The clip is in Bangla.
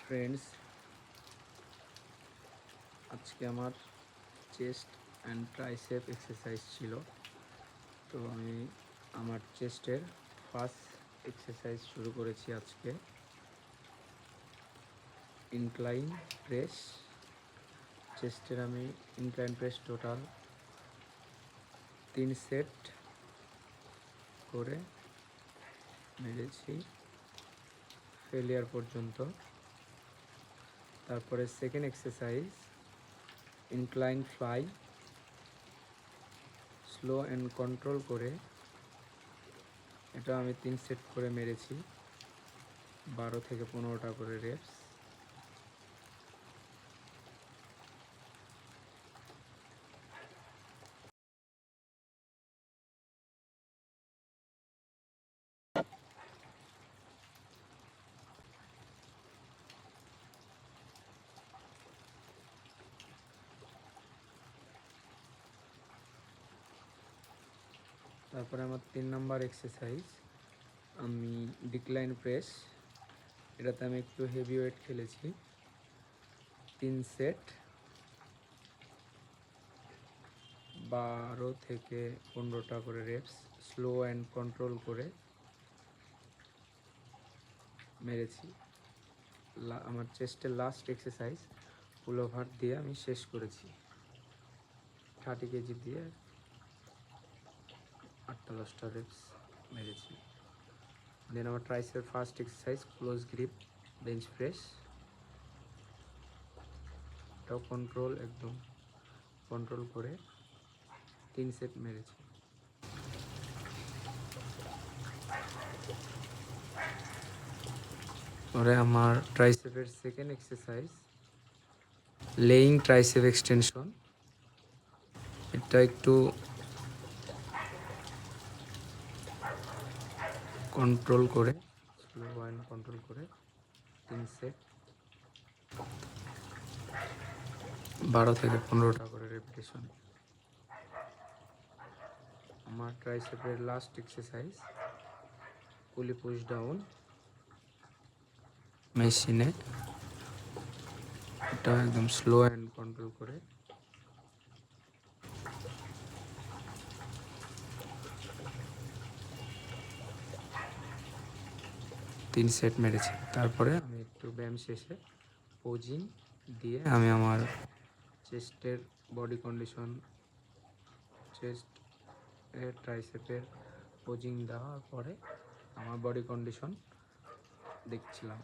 ফ্রেন্ডস, আজকে আমার চেস্ট অ্যান্ড ট্রাইসেপ এক্সারসাইজ ছিল। তো আমি আমার চেস্টের ফার্স্ট এক্সারসাইজ শুরু করেছি আজকে। Incline press. চেস্টের আমি ইনক্লাইন প্রেস টোটাল 3 সেট করে মেরেছি ফেলিয়ার পর্যন্ত। তারপরে second exercise incline fly, slow and control করে, এটা আমি 3 সেট করে মেরেছি 12 থেকে 15টা করে রেপস। তারপরে আমার 3 নাম্বার এক্সারসাইজ আমি ডিক্লাইন প্রেস, এটাতে আমি একটু হেভি ওয়েট খেলেছি 3 সেট 12 থেকে 15টা করে রেপস স্লো অ্যান্ড কন্ট্রোল করে মেরেছি। আমার চেস্টের লাস্ট এক্সারসাইজ পুল ওভার দিয়ে আমি শেষ করেছি 30 কেজি দিয়ে 8-10টা রেপস মেরেছি। দেন আমার ট্রাইসের first exercise close grip bench press, এটাও একদম কন্ট্রোল করে 3 সেট মেরেছি। পরে আমার ট্রাইসেপের second exercise lying tricep extension, এটা একটু কন্ট্রোল করে স্লো অ্যান্ড কন্ট্রোল করে 3 সেট 12 থেকে 15টা করে রেপিটেশন। আমার ট্রাইসেপের লাস্ট এক্সারসাইজ পুলি পুশ ডাউন মেশিনে, এটা একদম স্লো অ্যান্ড কন্ট্রোল করে 3 সেট মেরেছি। তারপরে আমি একটু ব্যায়াম শেষে পোজিং দিয়ে আমি আমার চেস্টের বডি কন্ডিশন, চেস্ট এর ট্রাইসেপের পোজিং দেওয়ার পরে আমার বডি কন্ডিশন দেখছিলাম।